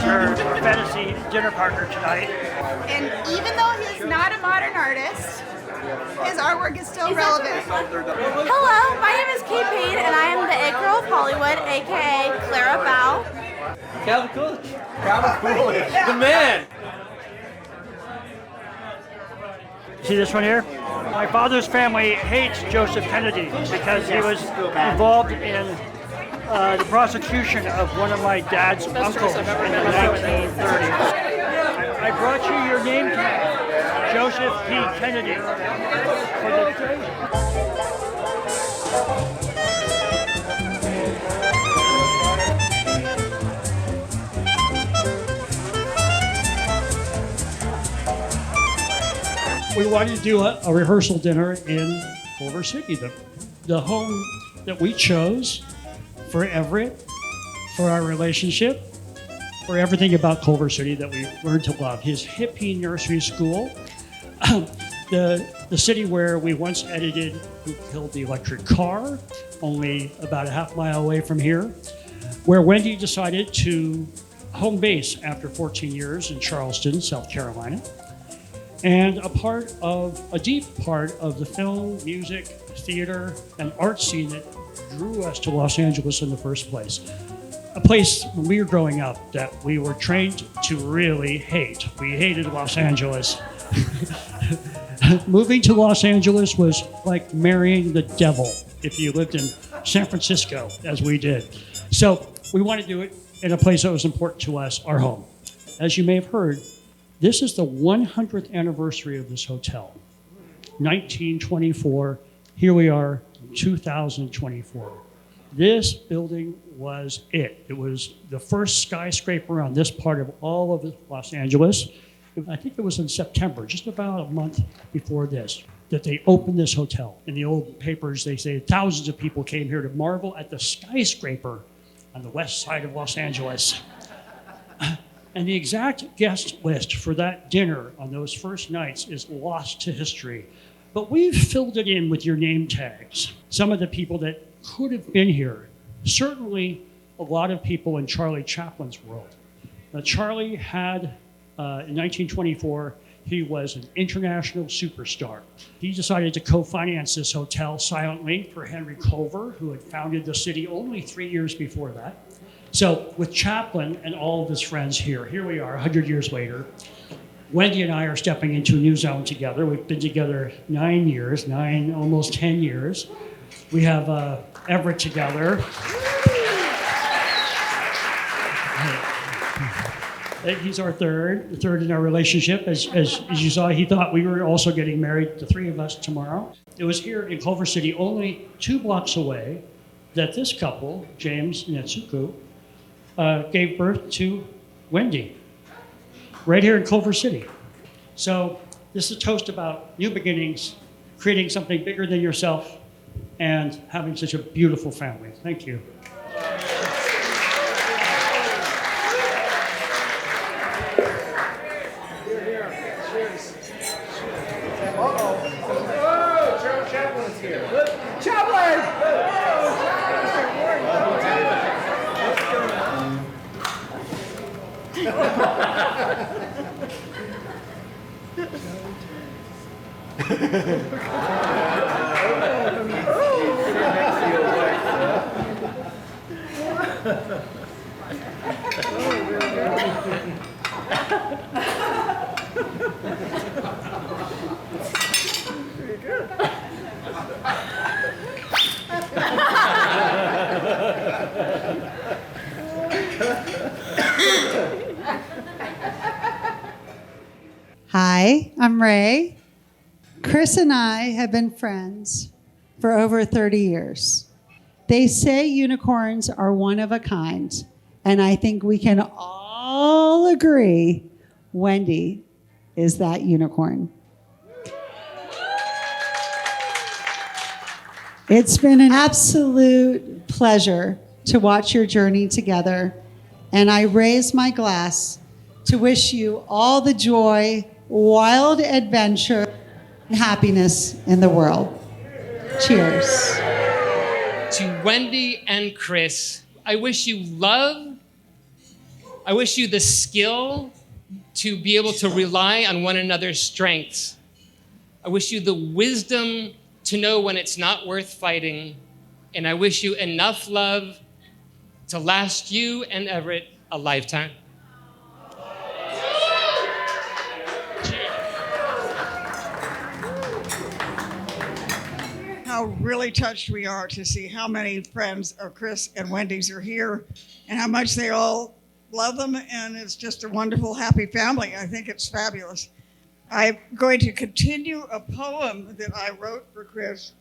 her fantasy dinner partner tonight. And even though he's not a modern artist, his artwork is still relevant. Hello, my name is Kate Payne, and I am the It Girl of Hollywood, aka Clara Bow. Calvin Coolidge. Calvin Coolidge, the man. See this one here? My father's family hates Joseph Kennedy because he was involved in the prosecution of one of my dad's uncles in the 1930s. I brought you your name tag, Joseph P. Kennedy. We wanted to do a rehearsal dinner in Culver City, the home that we chose for Everett, for our relationship, for everything about Culver City that we learned to love. His hippie nursery school, the city where we once edited Who Killed the Electric Car, only about a half mile away from here, where Wendy decided to home base after 14 years in Charleston, South Carolina. And a deep part of the film, music, theater, and art scene that drew us to Los Angeles in the first place. A place when we were growing up that we were trained to really hate. We hated Los Angeles. Moving to Los Angeles was like marrying the devil if you lived in San Francisco, as we did. So we wanted to do it in a place that was important to us, our home. As you may have heard, this is the 100th anniversary of this hotel. 1924, here we are, 2024. This building was it. It was the first skyscraper on this part of all of Los Angeles. I think it was in September, just about a month before this, that they opened this hotel. In the old papers, they say thousands of people came here to marvel at the skyscraper on the west side of Los Angeles. And the exact guest list for that dinner on those first nights is lost to history. But we've filled it in with your name tags. Some of the people that could have been here, certainly a lot of people in Charlie Chaplin's world. Now, Charlie had, in 1924, he was an international superstar. He decided to co-finance this hotel silently for Henry Culver, who had founded the city only 3 years before that. So with Chaplin and all of his friends here we are 100 years later. Wendy and I are stepping into a new zone together. We've been together 9 years, almost 10 years. We have Everett together. He's our third in our relationship. As you saw, he thought we were also getting married, the three of us, tomorrow. It was here in Culver City, only 2 blocks away, that this couple, James and Etsuko, gave birth to Wendy, right here in Culver City. So this is a toast about new beginnings, creating something bigger than yourself, and having such a beautiful family. Thank you. Hi, I'm Ray. Chris and I have been friends for over 30 years. They say unicorns are one of a kind, and I think we can all agree Wendy is that unicorn. It's been an absolute pleasure to watch your journey together, and I raise my glass to wish you all the joy, wild adventure, and happiness in the world. Cheers. To Wendy and Chris, I wish you love I wish you the skill to be able to rely on one another's strengths. I wish you the wisdom to know when it's not worth fighting. And I wish you enough love to last you and Everett a lifetime. How really touched we are to see how many friends of Chris and Wendy's are here and how much they all love them, and it's just a wonderful, happy family. I think it's fabulous. I'm going to continue a poem that I wrote for Chris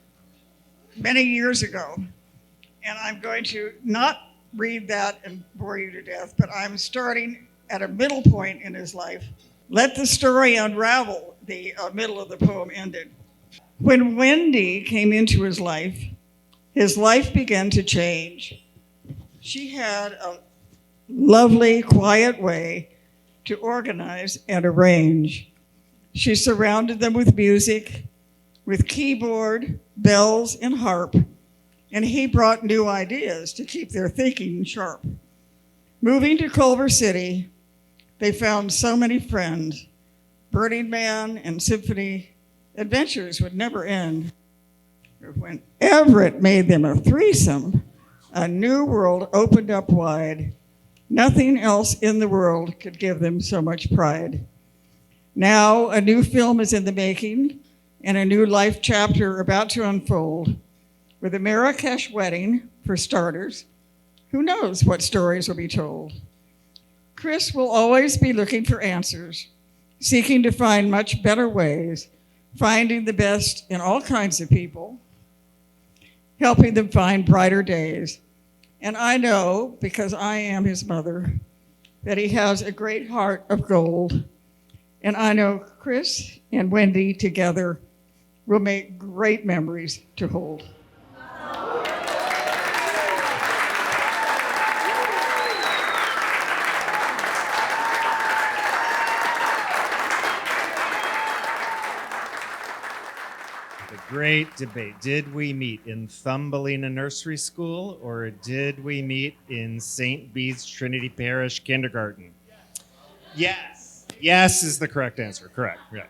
many years ago, and I'm going to not read that and bore you to death, but I'm starting at a middle point in his life. Let the story unravel, the middle of the poem ended. When Wendy came into his life began to change. She had a lovely, quiet way to organize and arrange. She surrounded them with music, with keyboard, bells, and harp, and he brought new ideas to keep their thinking sharp. Moving to Culver City, they found so many friends. Burning Man and Symphony adventures would never end. When Everett made them a threesome, a new world opened up wide. Nothing else in the world could give them so much pride. Now a new film is in the making and a new life chapter about to unfold. With a Marrakesh wedding, for starters, who knows what stories will be told? Chris will always be looking for answers, seeking to find much better ways, finding the best in all kinds of people, helping them find brighter days. And I know, because I am his mother, that he has a great heart of gold. And I know Chris and Wendy together will make great memories to hold. Great debate. Did we meet in Thumbelina Nursery School or did we meet in St. Bede's Trinity Parish Kindergarten? Yes. Yes is the correct answer. Correct. Yeah.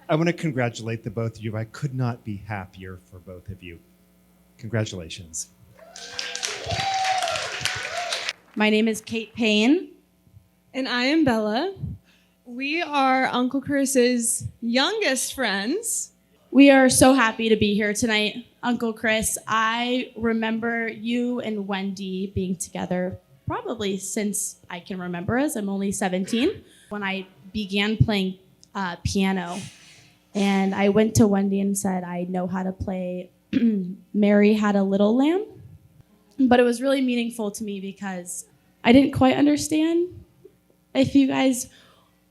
I want to congratulate the both of you. I could not be happier for both of you. Congratulations. My name is Kate Payne. And I am Bella. We are Uncle Chris's youngest friends. We are so happy to be here tonight, Uncle Chris. I remember you and Wendy being together probably since I can remember, as I'm only 17, when I began playing piano. And I went to Wendy and said, I know how to play Mary Had a Little Lamb. But it was really meaningful to me because I didn't quite understand if you guys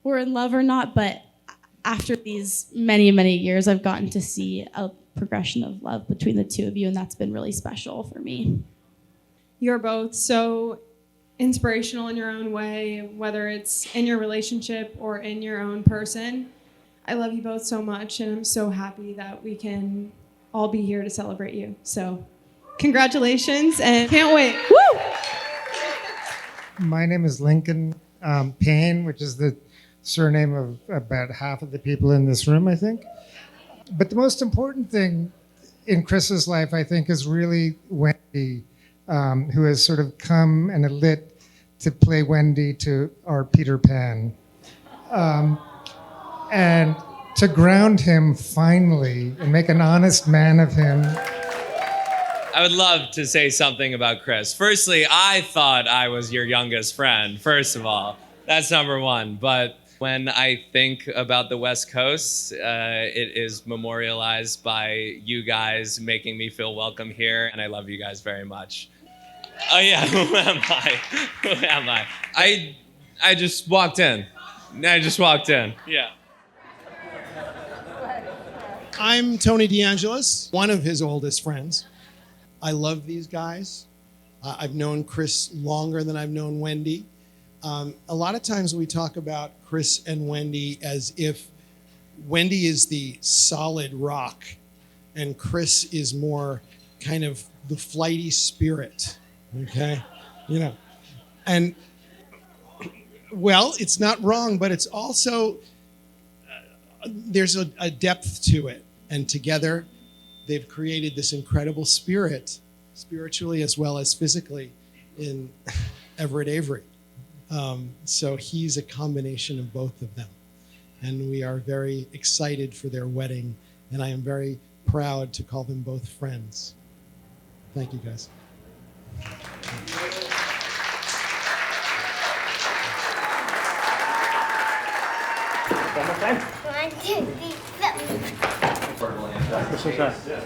were in love or not, but after these many, many years, I've gotten to see a progression of love between the two of you, and that's been really special for me. You're both so inspirational in your own way, whether it's in your relationship or in your own person. I love you both so much, and I'm so happy that we can all be here to celebrate you. So congratulations, and can't wait. Woo! My name is Lincoln Payne, which is the surname of about half of the people in this room, I think. But the most important thing in Chris's life, I think, is really Wendy, who has sort of come and lit to play Wendy to our Peter Pan. And to ground him finally and make an honest man of him. I would love to say something about Chris. Firstly, I thought I was your youngest friend, first of all. That's number one. But when I think about the West Coast, it is memorialized by you guys making me feel welcome here, and I love you guys very much. Oh yeah, who am I? Who am I? I just walked in. Yeah. I'm Tony DeAngelis, one of his oldest friends. I love these guys. I've known Chris longer than I've known Wendy. A lot of times we talk about Chris and Wendy as if Wendy is the solid rock and Chris is more kind of the flighty spirit, okay? You know, And, well, it's not wrong, but it's also, there's a depth to it. And together, they've created this incredible spirit, spiritually as well as physically, in Everett Avery. So he's a combination of both of them. And we are very excited for their wedding. And I am very proud to call them both friends. Thank you, guys. One, two, three, four. This is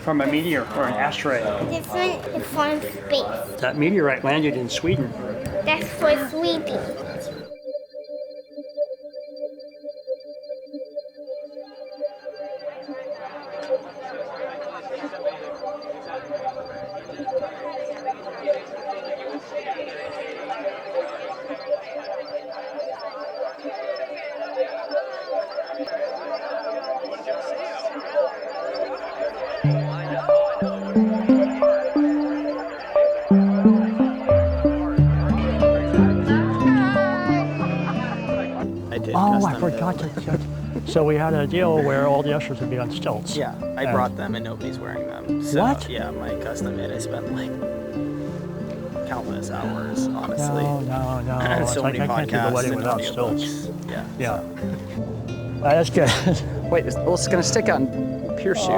from a meteor or an asteroid. This one is from space. That meteorite landed in Sweden. That's for Sweetie. Oh, I forgot to. So we had a deal where all the ushers would be on stilts. Yeah, I brought them and nobody's wearing them. So, What? Yeah, my custom made. I spent like countless hours, honestly. No. And It's so like many I can't do the podcasts wedding and without audiobooks. stilts. Yeah. Yeah. That's good. Wait, well, it's gonna stick on pierce you.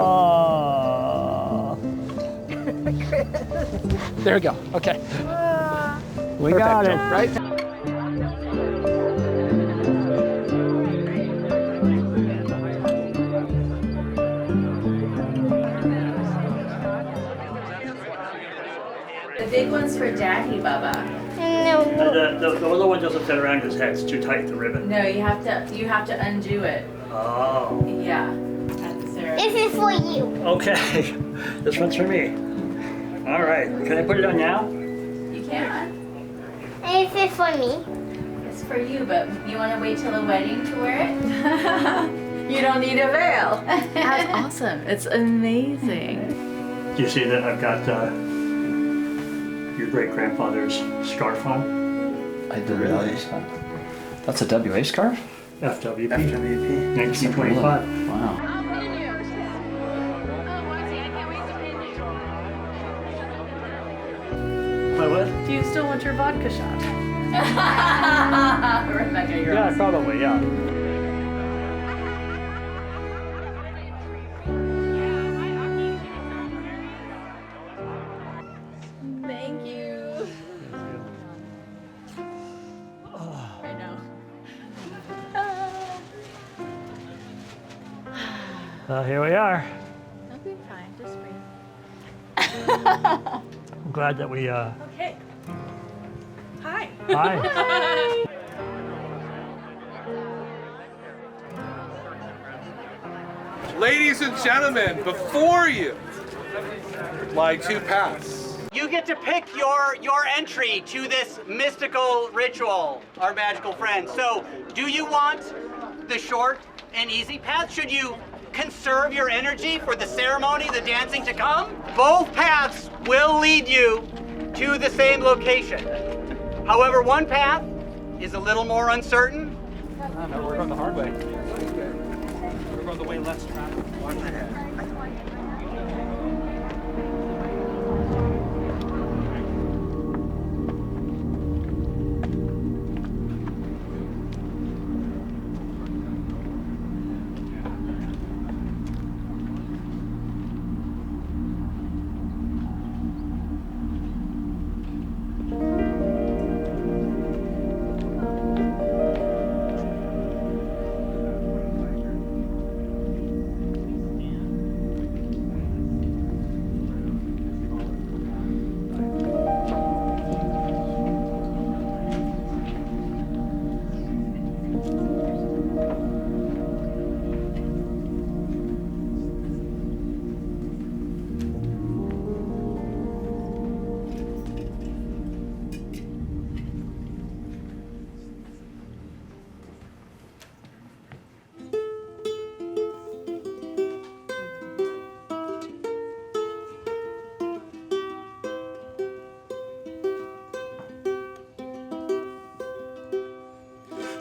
There we go. Okay. We got it. Right? The big one's for Daddy, Bubba. The little one doesn't fit around his head. It's too tight, the ribbon. No, you have to undo it. Oh. Yeah. At the ceremony. This is for you. Okay. This one's for me. All right. Can I put it on now? You can. This is for me. It's for you, but you want to wait till the wedding to wear it? You don't need a veil. That's awesome. It's amazing. Do you see that I've got your great-grandfather's scarf on? I didn't realize that. That's a WA scarf? FWP. FWP. 1925. Wow. My what? Do you still want your vodka shot? Rebecca, you're Yeah, awesome. probably, yeah. Thank you. I know. Well, here we are. I'll be fine. Just breathe. I'm glad that we. Okay. Hi. Hi. Ladies and gentlemen, before you, my two paths. You get to pick your entry to this mystical ritual, our magical friends. So, do you want the short and easy path? Should you conserve your energy for the ceremony, the dancing to come? Both paths will lead you to the same location. However, one path is a little more uncertain. No, we're going the hard way. We're going the way less traveled. Watch your head.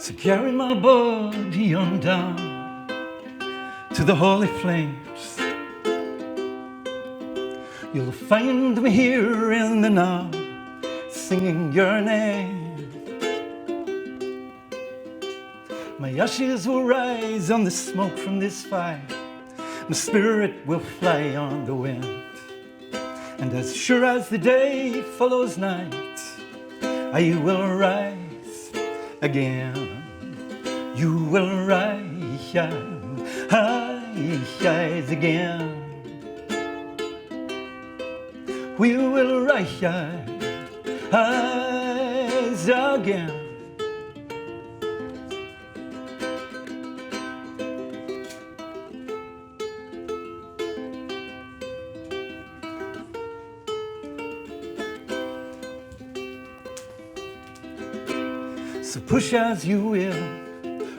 So carry my body on down to the holy flames. You'll find me here in the now, singing your name. My ashes will rise on the smoke from this fire. My spirit will fly on the wind. And as sure as the day follows night, I will rise again. You will rise again. We will rise again. So push as you will,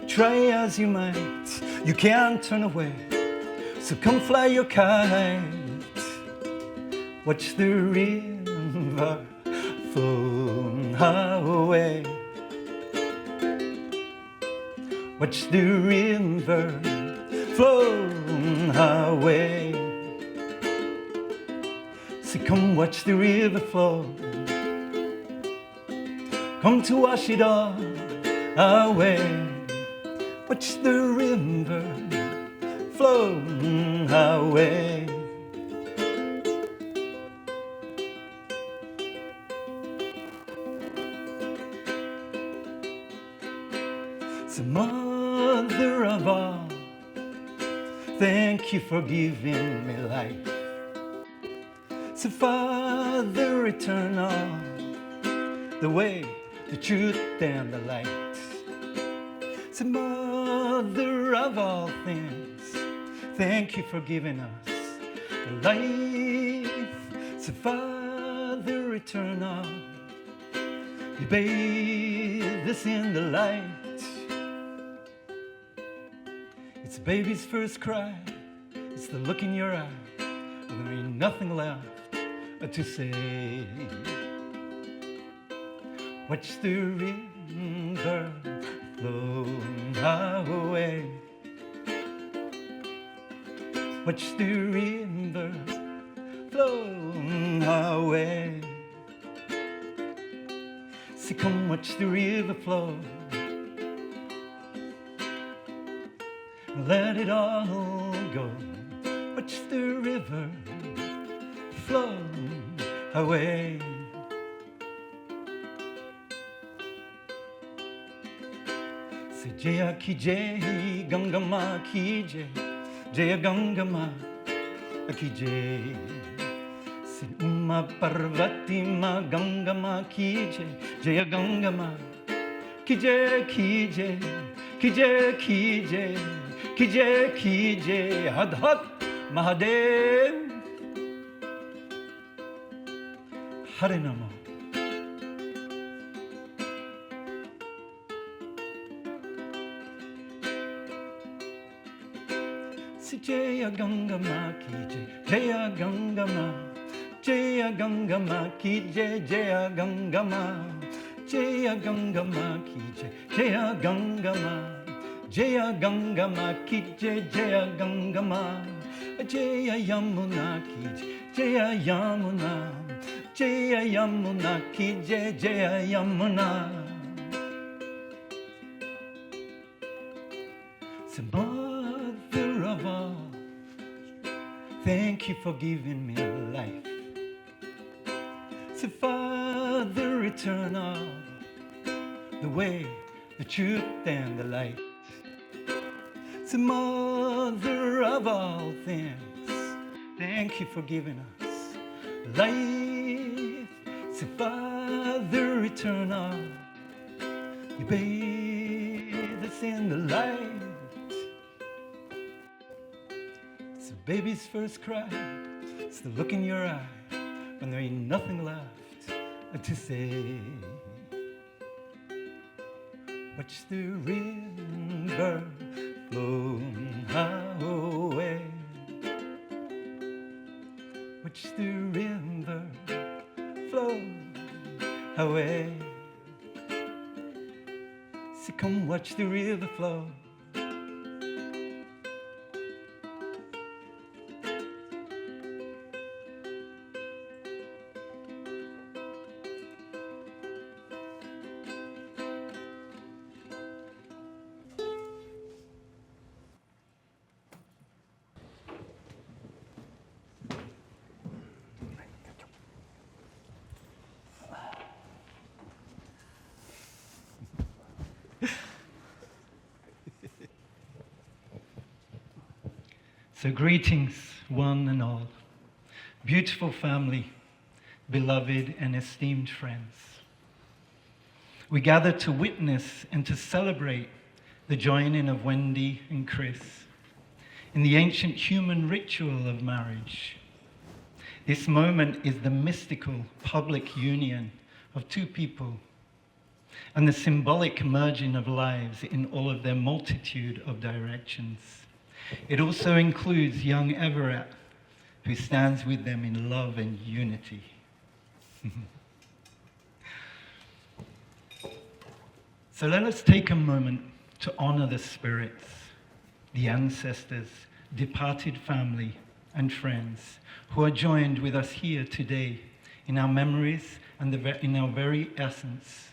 try as you might, you can't turn away. So come fly your kite, watch the river flow away. Watch the river flow away. So come watch the river flow. Come to wash it all away. Watch the river flow away. So mother of all, thank you for giving me life. So Father eternal, the way, the truth, and the light. So mother of all things, thank you for giving us life. So Father eternal, you bathe us in the light. It's a baby's first cry, it's the look in your eye, and there ain't nothing left to say. Watch the river flow away. Watch the river flow away. So come watch the river flow. Let it all go. Watch the river flow away. Jaya ki jai, Ganga Ma ki jai, Jaya Ganga Ma ki jai. Sid Uma Parvati Ma Ganga Ma ki jai, Jaya Ganga Ma ki jai, ki jai, ki jai, ki jai, ki jai, ki jai. Had Had Mahadev Hare Namo. Jaya Ganga Ma ki jai, Jaya Ganga Ma, Jaya Ganga Ma ki jai, Jaya Ganga Ma, Jaya Ganga Ma ki jai, Jaya Ganga Ma, Jaya Ganga Ma ki jai, Jaya Ganga Ma, Jaya Yamuna ki jai, Jaya Yamuna, Jaya Yamuna ki jai, Jaya Yamuna. Mother of all, thank you for giving me life. So Father eternal, the way, the truth, and the light. So Mother of all things, thank you for giving us life. So Father eternal, you bathe us in the light. It's a baby's first cry, it's the look in your eye when there ain't nothing left to say. Watch the river flow away. Watch the river flow away. So come watch the river flow. So greetings, one and all. Beautiful family, beloved and esteemed friends. We gather to witness and to celebrate the joining of Wendy and Chris in the ancient human ritual of marriage. This moment is the mystical public union of two people and the symbolic merging of lives in all of their multitude of directions. It also includes young Everett, who stands with them in love and unity. So let us take a moment to honor the spirits, the ancestors, departed family, and friends who are joined with us here today in our memories and in our very essence.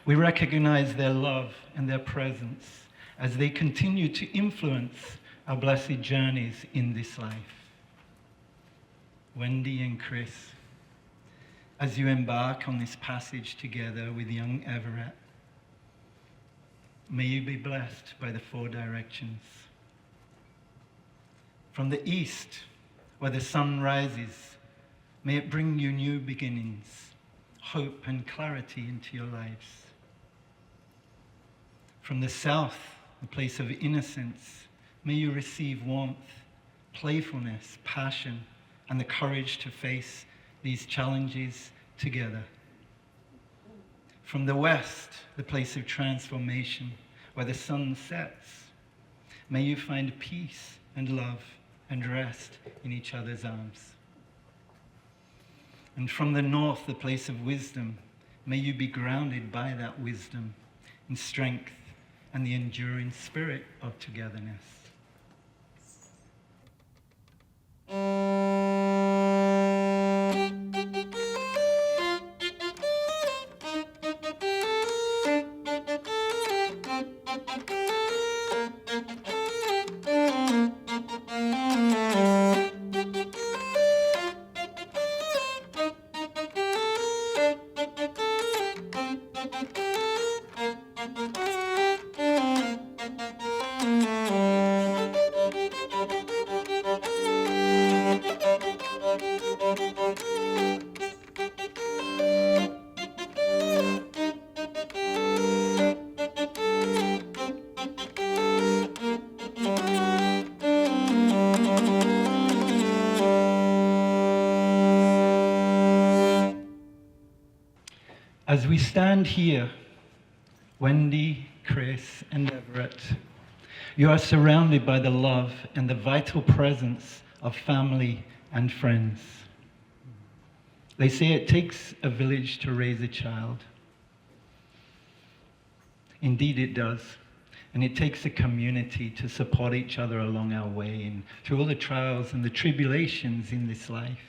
We recognize their love and their presence as they continue to influence our blessed journeys in this life. Wendy and Chris, as you embark on this passage together with young Everett, may you be blessed by the four directions. From the east, where the sun rises, may it bring you new beginnings, hope and clarity into your lives. From the south, the place of innocence, may you receive warmth, playfulness, passion, and the courage to face these challenges together. From the west, the place of transformation, where the sun sets, may you find peace and love and rest in each other's arms. And from the north, the place of wisdom, may you be grounded by that wisdom in strength and the enduring spirit of togetherness. As we stand here, Wendy, Chris, and Everett, you are surrounded by the love and the vital presence of family and friends. They say it takes a village to raise a child. Indeed it does. And it takes a community to support each other along our way and through all the trials and the tribulations in this life.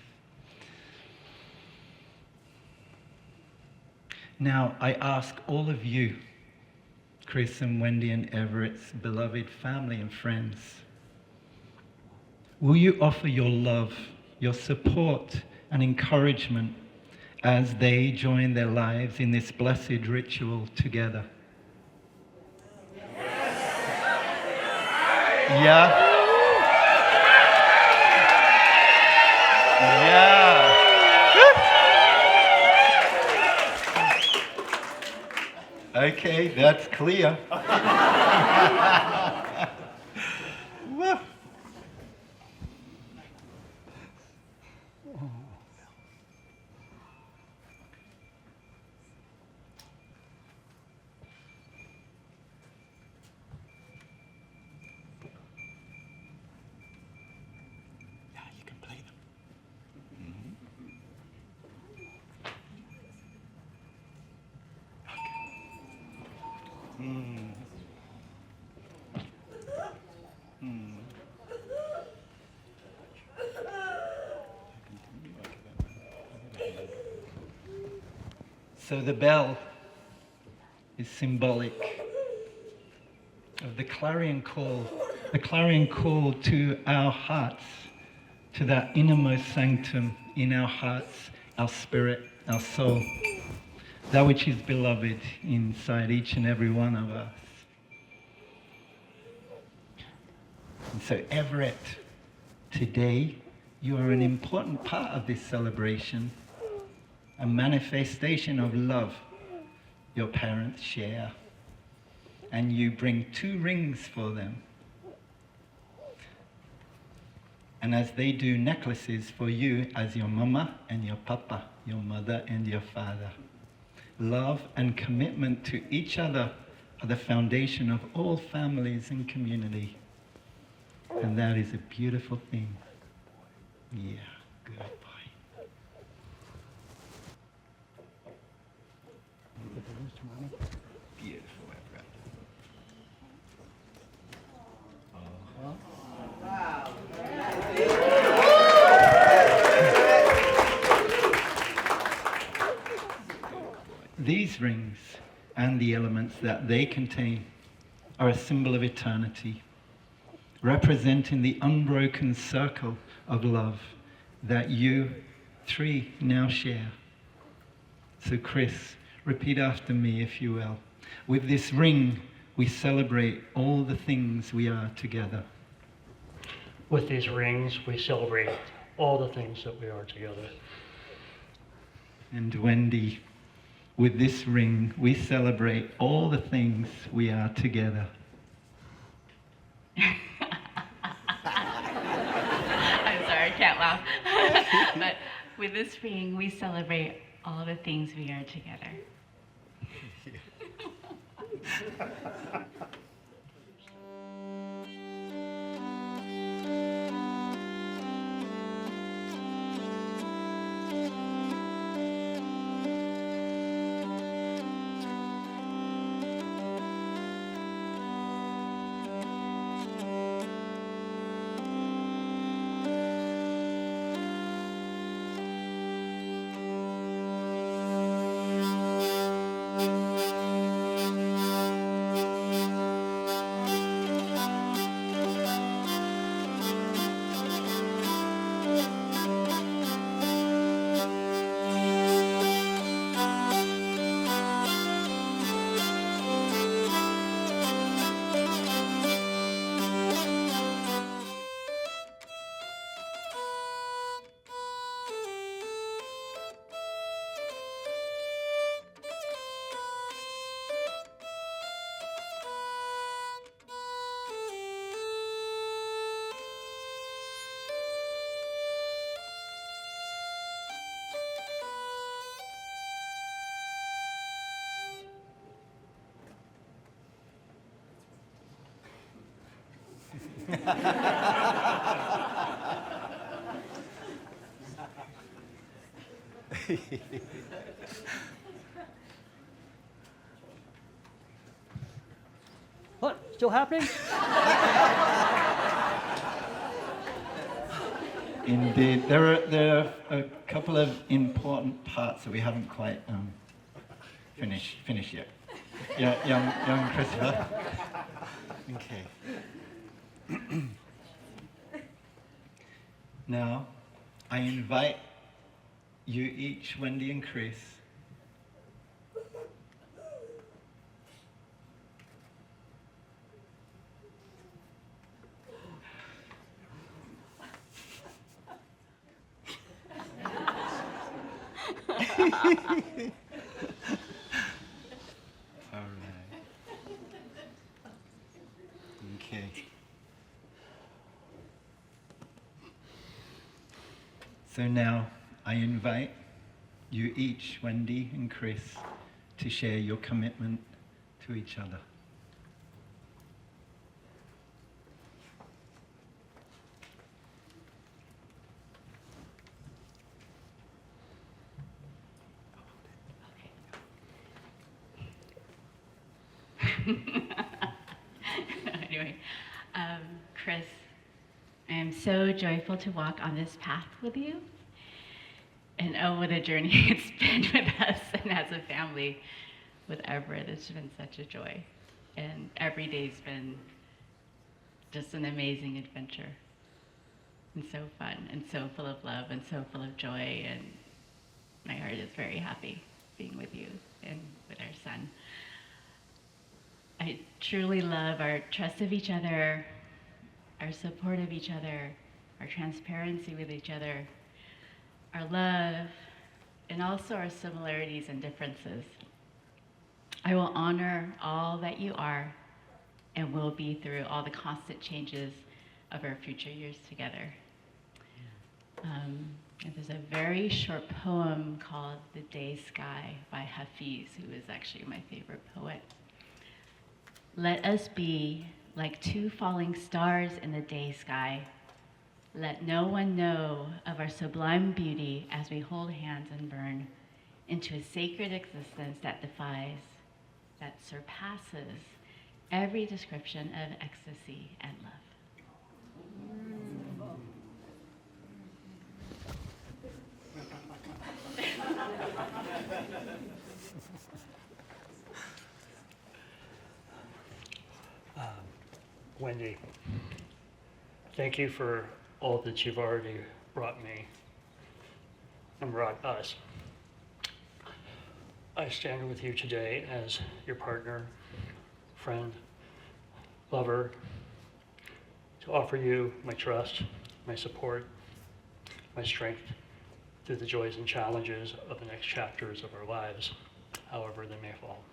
Now, I ask all of you, Chris and Wendy and Everett's beloved family and friends, will you offer your love, your support, and encouragement as they join their lives in this blessed ritual together? Yeah? Yeah. Okay, that's clear. Woo. Yeah, you can play them. Mm. So the bell is symbolic of the clarion call to our hearts, to that innermost sanctum in our hearts, our spirit, our soul, that which is beloved inside each and every one of us. And so, Everett, today you are an important part of this celebration, a manifestation of love your parents share. And you bring 2 rings for them. And as they do necklaces for you as your mama and your papa, your mother and your father. Love and commitment to each other are the foundation of all families and community. And that is a beautiful thing. Yeah, goodbye. Beautiful, Everett. These rings and the elements that they contain are a symbol of eternity, representing the unbroken circle of love that you 3 now share. So Chris, repeat after me if you will. With this ring, we celebrate all the things we are together. With these rings, we celebrate all the things that we are together. And Wendy, with this ring, we celebrate all the things we are together. I'm sorry, I can't laugh. But with this ring, we celebrate all the things we are together. What? Still happening? Indeed. There are a couple of important parts that we haven't quite finished yet. Yeah, young Christopher. Okay. Now, I invite you each, Wendy and Chris, all right. Okay. So now I invite you each, Wendy and Chris, to share your commitment to each other. Anyway, Chris, I am so joyful to walk on this path with you. And oh, what a journey it's been with us and as a family with Everett. It's been such a joy. And every day's been just an amazing adventure. And so fun, and so full of love, and so full of joy. And my heart is very happy being with you and with our son. I truly love our trust of each other, our support of each other, our transparency with each other, our love, and also our similarities and differences. I will honor all that you are and will be through all the constant changes of our future years together. And there's a very short poem called The Day Sky by Hafiz, who is actually my favorite poet. Let us be like two falling stars in the day sky. Let no one know of our sublime beauty as we hold hands and burn into a sacred existence that defies, that surpasses every description of ecstasy and love. Wendy, thank you for all that you've already brought me and brought us. I stand with you today as your partner, friend, lover, to offer you my trust, my support, my strength through the joys and challenges of the next chapters of our lives, however they may fall.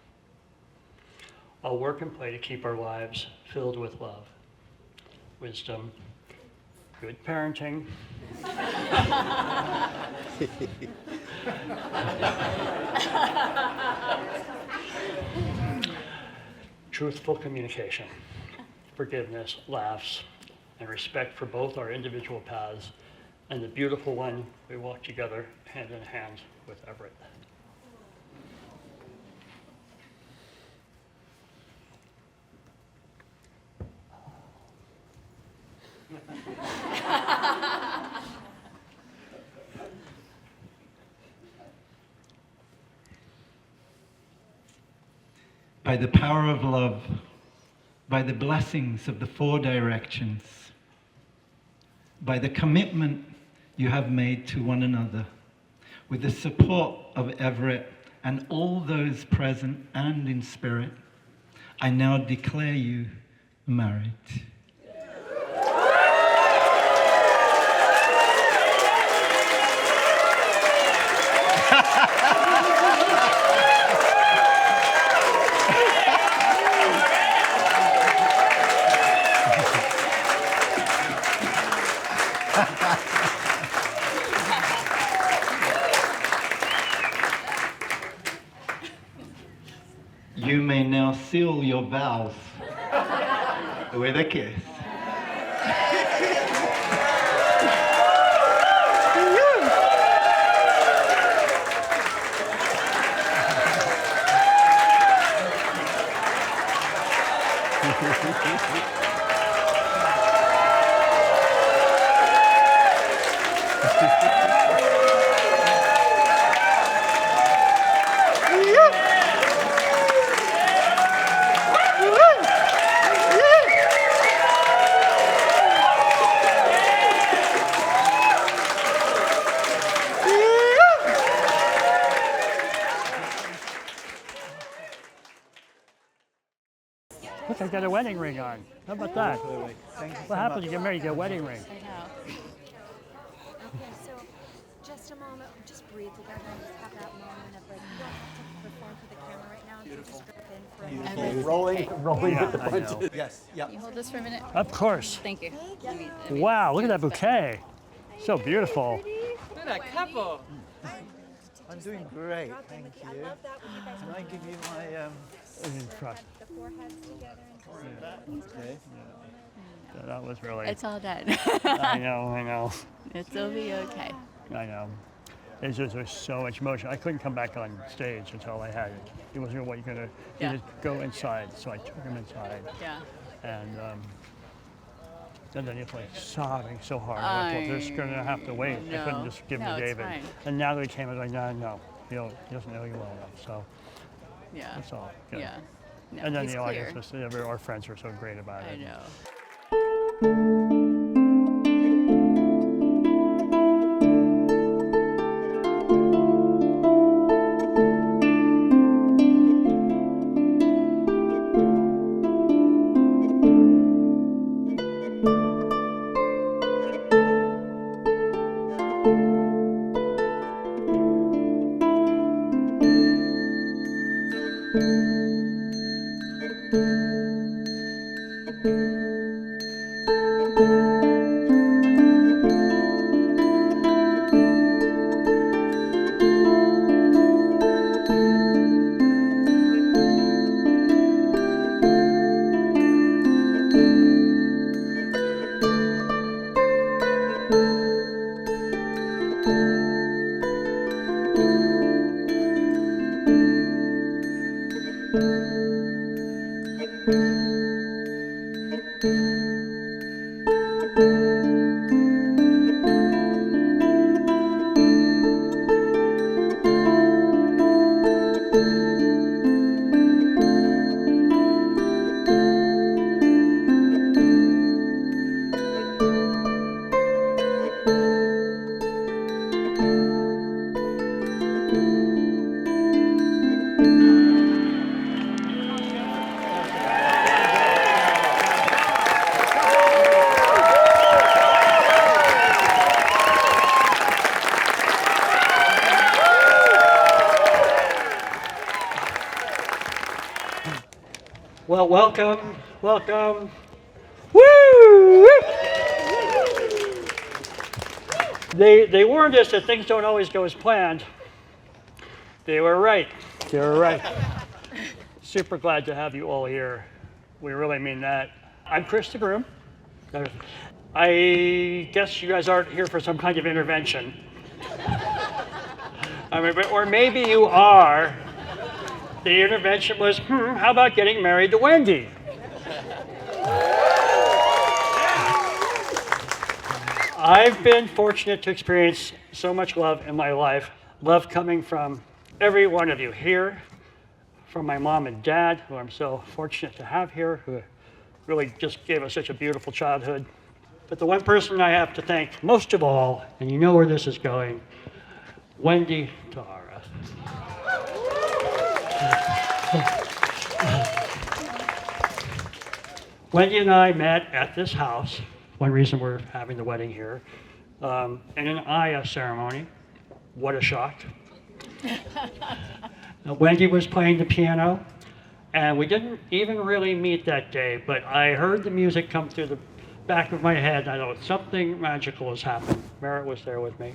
I'll work and play to keep our lives filled with love, wisdom, good parenting, truthful communication, forgiveness, laughs, and respect for both our individual paths and the beautiful one we walk together hand in hand with Everett. By the power of love, by the blessings of the four directions, by the commitment you have made to one another, with the support of Everett and all those present and in spirit, I now declare you married. You may now seal your vows with a kiss. Look, I got a wedding ring on. How about that? What happened? You get married, you get a wedding ring. I know. Okay, so just a moment. Just breathe together and just have that moment of like, you don't have to perform for the camera right now. Beautiful. Just grip in for a moment. Beautiful. Rolling Yeah, with the I punches. know. Yes, yeah. Can you hold this for a minute? Of course. Thank you. Wow, look at that bouquet. So beautiful. Look at that couple. I'm doing great, thank you. Can I give you my The foreheads together and Okay. Yeah, that was really. It's all done. I know. It'll be okay. I know. There's just there's so much emotion. I couldn't come back on stage until I had it. He wasn't what you're gonna. He Yeah. just go inside, so I took him inside. Yeah. And And then he's like sobbing so hard. I'm like, well, they're just going to have to wait. I couldn't just give No, me it's David. fine. And Natalie came and was like, no, he doesn't know you well enough. So Yeah. that's all. Good. Yeah. No, And then he's the clear. audience, our friends were so great about it. I know. Well, welcome. Woo! They warned us that things don't always go as planned. They were right. Super glad to have you all here. We really mean that. I'm Chris the Groom. I guess you guys aren't here for some kind of intervention. Or maybe you are. The intervention was, how about getting married to Wendy? I've been fortunate to experience so much love in my life. Love coming from every one of you here, from my mom and dad, who I'm so fortunate to have here, who really just gave us such a beautiful childhood. But the one person I have to thank most of all, and you know where this is going, Wendy Tara. Wendy and I met at this house. One reason we're having the wedding here, in an Aya ceremony. What a shock. Wendy was playing the piano, and we didn't even really meet that day, but I heard the music come through the back of my head. I know something magical has happened. Merritt was there with me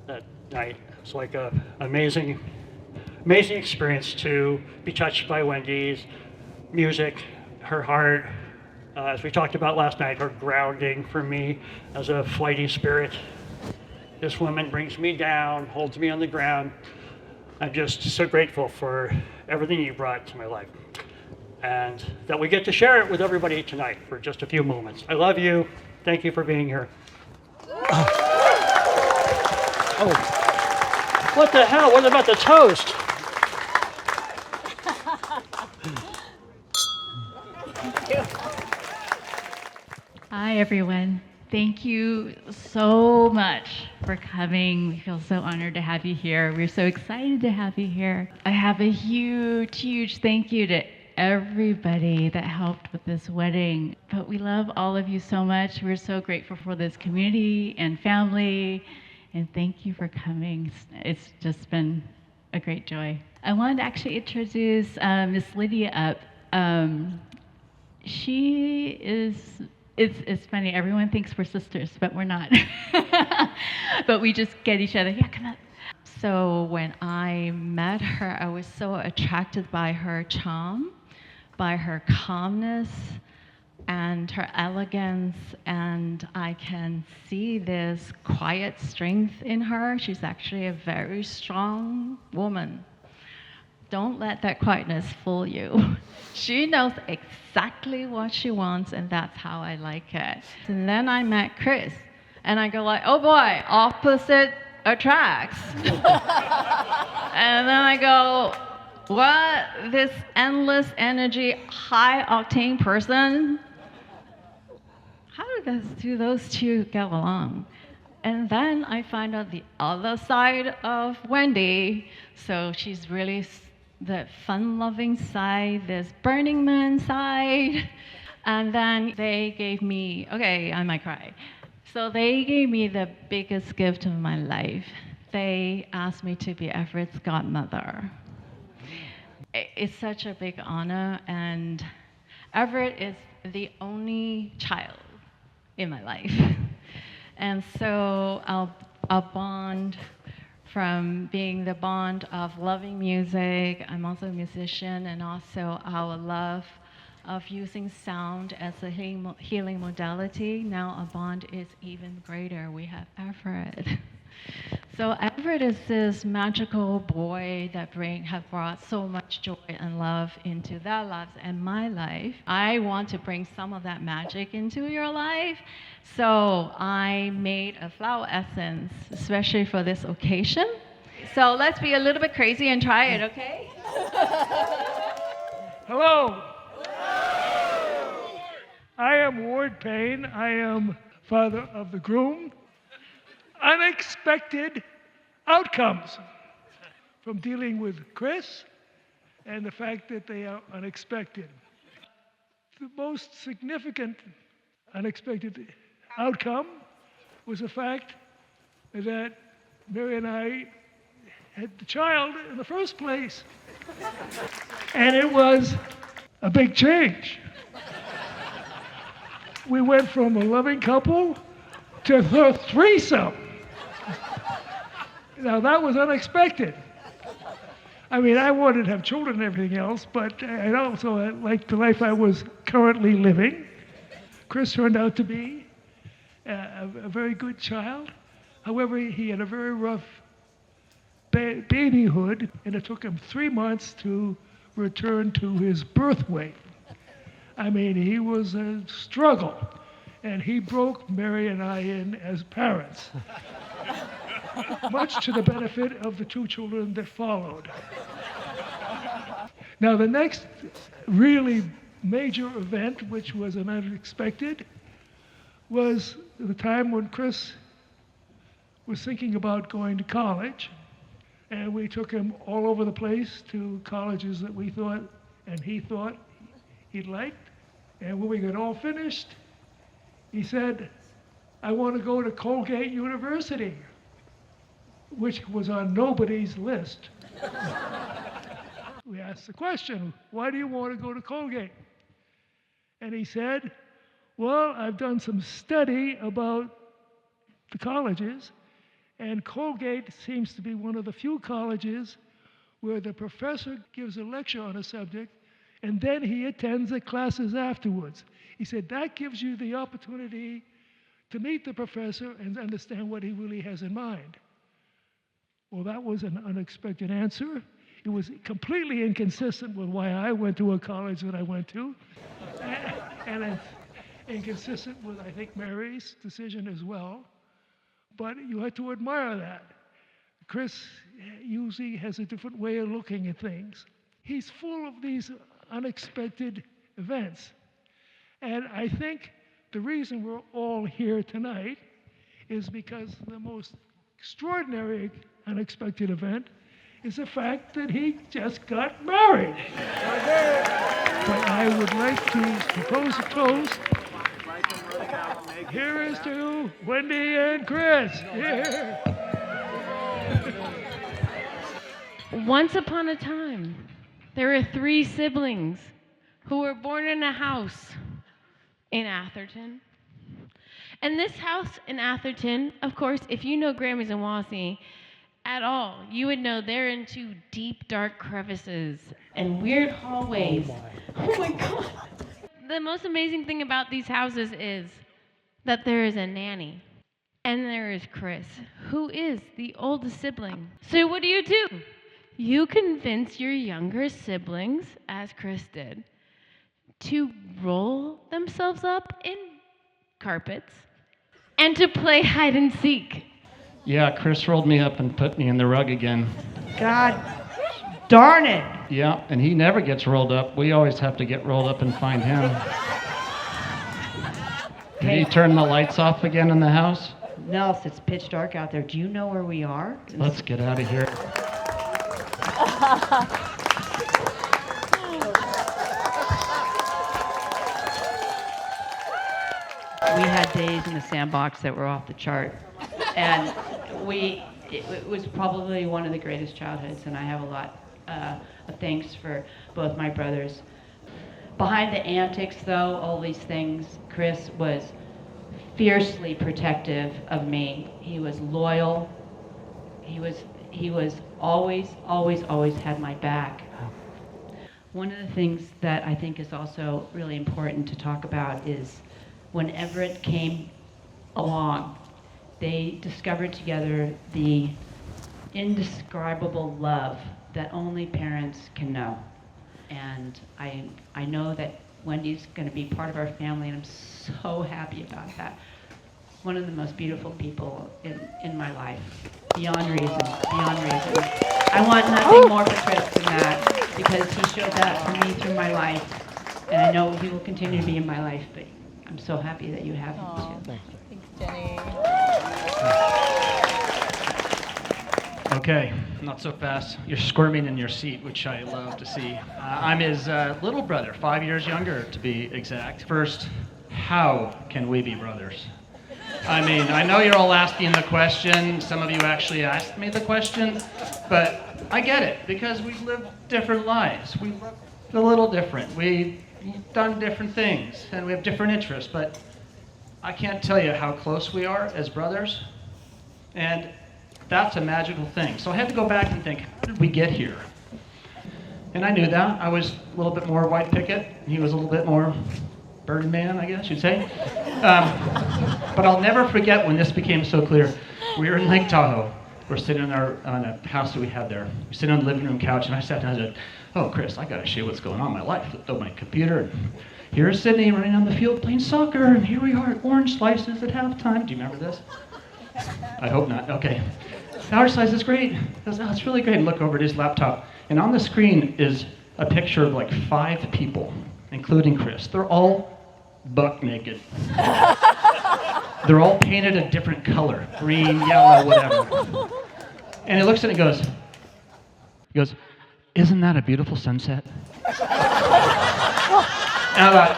that night. It's like an amazing experience to be touched by Wendy's music, her heart. As we talked about last night, her grounding for me as a flighty spirit. This woman brings me down, holds me on the ground. I'm just so grateful for everything you brought to my life. And that we get to share it with everybody tonight for just a few moments. I love you. Thank you for being here. Oh, what the hell? What about the toast? Hi, everyone. Thank you so much for coming. We feel so honored to have you here. We're so excited to have you here. I have a huge thank you to everybody that helped with this wedding. But we love all of you so much. We're so grateful for this community and family. And thank you for coming. It's just been a great joy. I wanted to actually introduce Miss Lydia up. She is... It's funny, everyone thinks we're sisters, but we're not. But we just get each other, yeah, come on. So when I met her, I was so attracted by her charm, by her calmness, and her elegance, and I can see this quiet strength in her. She's actually a very strong woman. Don't let that quietness fool you. She knows exactly what she wants, and that's how I like it. And then I met Chris, and I go like, oh boy, opposite attracts. And then I go, what? This endless energy, high octane person? How do those two get along? And then I find out the other side of Wendy. So she's really the fun-loving side, this Burning Man side. And then they gave me, okay, I might cry. So they gave me the biggest gift of my life. They asked me to be Everett's godmother. It's such a big honor, and Everett is the only child in my life. And so I'll bond from being the bond of loving music. I'm also a musician, and also our love of using sound as a healing modality. Now our bond is even greater. We have Everett. So Everett is this magical boy that have brought so much joy and love into their lives and my life. I want to bring some of that magic into your life. So I made a flower essence, especially for this occasion. So let's be a little bit crazy and try it, okay? Hello. I am Ward Payne. I am father of the groom. Unexpected outcomes from dealing with Chris and the fact that they are unexpected. The most significant unexpected outcome was the fact that Mary and I had the child in the first place. And it was a big change. We went from a loving couple to a threesome. Now, that was unexpected. I mean, I wanted to have children and everything else, but I also liked the life I was currently living. Chris turned out to be a very good child. However, he had a very rough babyhood, and it took him 3 months to return to his birth weight. I mean, he was a struggle, and he broke Mary and I in as parents, much to the benefit of the 2 children that followed. Now, the next really major event, which was an unexpected, was the time when Chris was thinking about going to college, and we took him all over the place to colleges that we thought and he thought he'd liked. And when we got all finished, he said, I want to go to Colgate University, which was on nobody's list. We asked the question, why do you want to go to Colgate? And he said, well, I've done some study about the colleges, and Colgate seems to be one of the few colleges where the professor gives a lecture on a subject, and then he attends the classes afterwards. He said, that gives you the opportunity to meet the professor and understand what he really has in mind. Well, that was an unexpected answer. It was completely inconsistent with why I went to a college that I went to, and it's inconsistent with, I think, Mary's decision as well. But you had to admire that. Chris usually has a different way of looking at things. He's full of these unexpected events. And I think the reason we're all here tonight is because the most extraordinary unexpected event is the fact that he just got married. But I would like to propose a toast. Here is to Wendy and Chris. Here. Once upon a time, there were 3 siblings who were born in a house in Atherton. And this house in Atherton, of course, if you know Grammys and Wassy at all, you would know they're into deep, dark crevices and weird hallways. Oh my God. The most amazing thing about these houses is that there is a nanny. And there is Chris, who is the oldest sibling. So what do? You convince your younger siblings, as Chris did, to roll themselves up in carpets and to play hide and seek. Yeah, Chris rolled me up and put me in the rug again. God darn it. Yeah, and he never gets rolled up. We always have to get rolled up and find him. Did he turn the lights off again in the house? Nels, it's pitch dark out there. Do you know where we are? Let's get out of here. We had days in the sandbox that were off the chart. And it was probably one of the greatest childhoods, and I have a lot of thanks for both my brothers. Behind the antics, though, all these things, Chris was fiercely protective of me. He was loyal. He was always had my back. One of the things that I think is also really important to talk about is when Everett came along, they discovered together the indescribable love that only parents can know. And I know that Wendy's going to be part of our family, and I'm so happy about that. One of the most beautiful people in my life, beyond reason. I want nothing more for Chris than that, because he showed that for me through my life, and I know he will continue to be in my life, but I'm so happy that you have him too. Thanks, Jenny. Okay, not so fast. You're squirming in your seat, which I love to see. I'm his little brother, 5 years younger to be exact. First, how can we be brothers? I mean, I know you're all asking the question. Some of you actually asked me the question, but I get it, because we've lived different lives. We look a little different. We've done different things, and we have different interests, but I can't tell you how close we are as brothers, and that's a magical thing. So I had to go back and think, how did we get here? And I knew that. I was a little bit more white picket. He was a little bit more Burning Man, I guess you'd say. But I'll never forget when this became so clear. We were in Lake Tahoe. We're sitting on a house that we had there. We're sitting on the living room couch, and I sat down and said, oh, Chris, I got to show you what's going on in my life. Flipped open my computer, and here's Sydney running on the field playing soccer, and here we are at Orange Slices at halftime. Do you remember this? I hope not. Okay. Orange Slice is great. I was, oh, it's really great. And look over at his laptop, and on the screen is a picture of like 5 people, including Chris. They're all buck naked. They're all painted a different color, green, yellow, whatever. And he looks at it and he goes, isn't that a beautiful sunset? And I thought,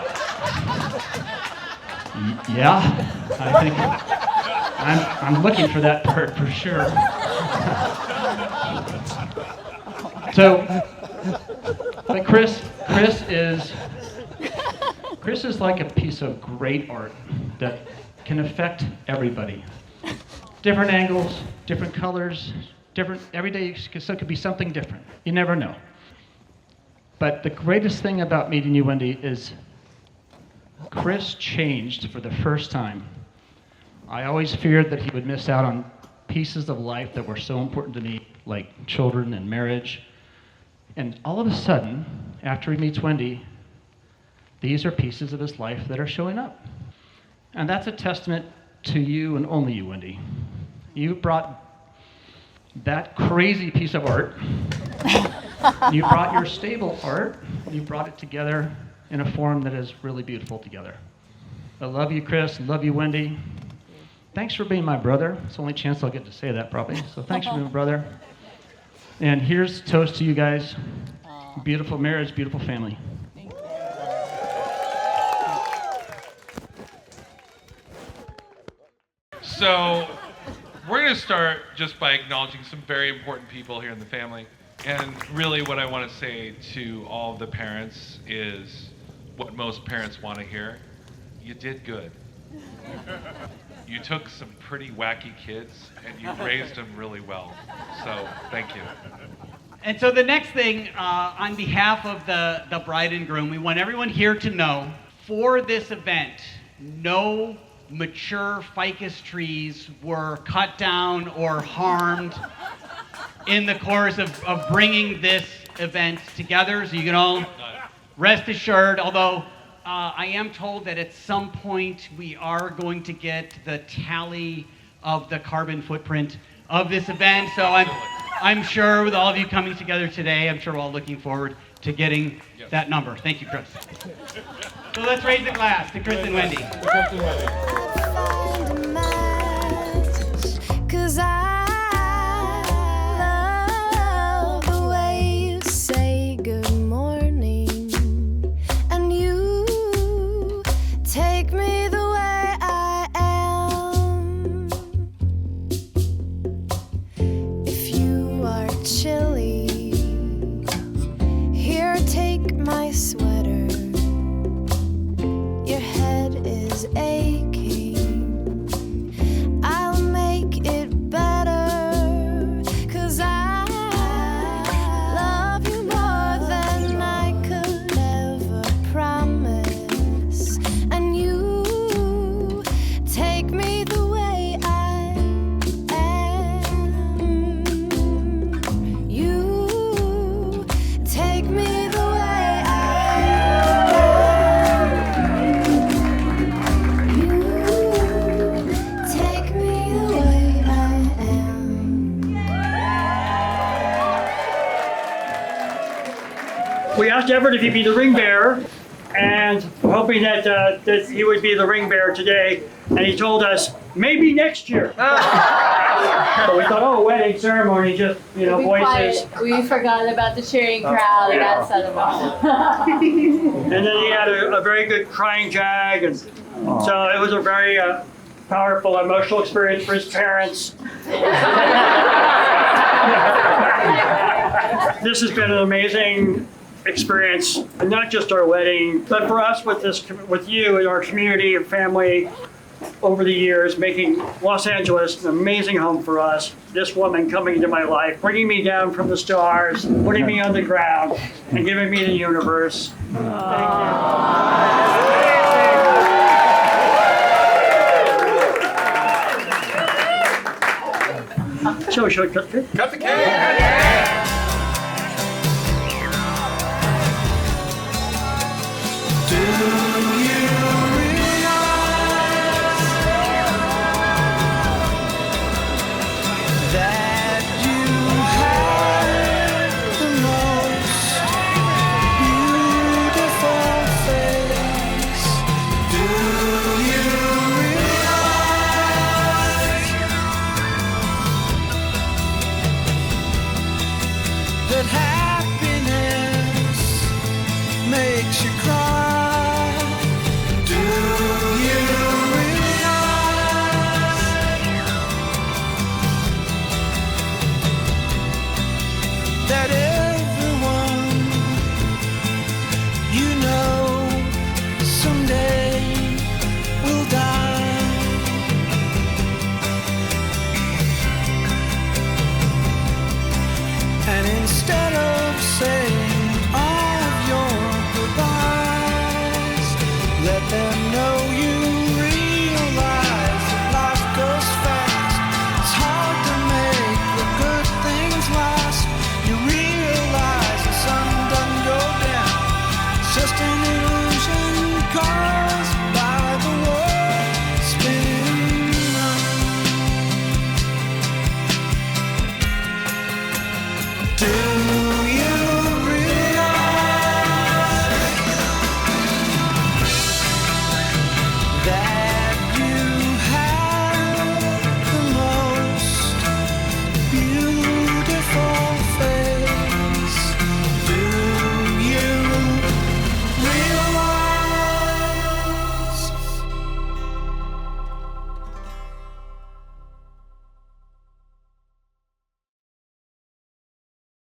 yeah, I think I'm looking for that part for sure. So, but Chris is like a piece of great art that can affect everybody. Different angles, different colors, every day so it could be something different. You never know. But the greatest thing about meeting you, Wendy, is Chris changed for the first time. I always feared that he would miss out on pieces of life that were so important to me, like children and marriage. And all of a sudden, after he meets Wendy, these are pieces of his life that are showing up. And that's a testament to you and only you, Wendy. You brought that crazy piece of art. You brought your stable art. You brought it together in a form that is really beautiful together. I love you, Chris. I love you, Wendy. Thanks for being my brother. It's the only chance I'll get to say that, probably. So thanks for being my brother. And here's a toast to you guys. Beautiful marriage, beautiful family. So we're going to start just by acknowledging some very important people here in the family. And really what I want to say to all of the parents is what most parents want to hear. You did good. You took some pretty wacky kids and you raised them really well. So thank you. And so the next thing, on behalf of the bride and groom, we want everyone here to know, for this event, no mature ficus trees were cut down or harmed. in the course of bringing this event together. So you can all rest assured, although I am told that at some point we are going to get the tally of the carbon footprint of this event. So I'm sure with all of you coming together today, I'm sure we're all looking forward to getting that number. Thank you, Chris. So let's raise the glass to Chris and Wendy. Cause I love the way you say good morning, and you take me the way I am. If you are chilly, here, take my sweater. Your head is aching. I'll make it better, 'cause I love you more than I could ever promise. And you take me the way I am. You take me the way I am. You take me the way I am. We asked Everett if he'd be the ring bearer, and hoping that that he would be the ring bearer today, and he told us maybe next year. So we thought, oh, wedding ceremony, just Be voices. quiet. We forgot about the cheering crowd and got set about. And then he had a very good crying jag, and so it was a very powerful, emotional experience for his parents. This has been an amazing experience, and not just our wedding, but for us with you and our community and family over the years, making Los Angeles an amazing home for us. This woman coming into my life, bringing me down from the stars, putting me on the ground, and giving me the universe. Shall we cut the cake? Cut the cake! That you have the most beautiful face. Do you realize that happiness makes you cry? Do you that everyone you know someday will die? And instead of saying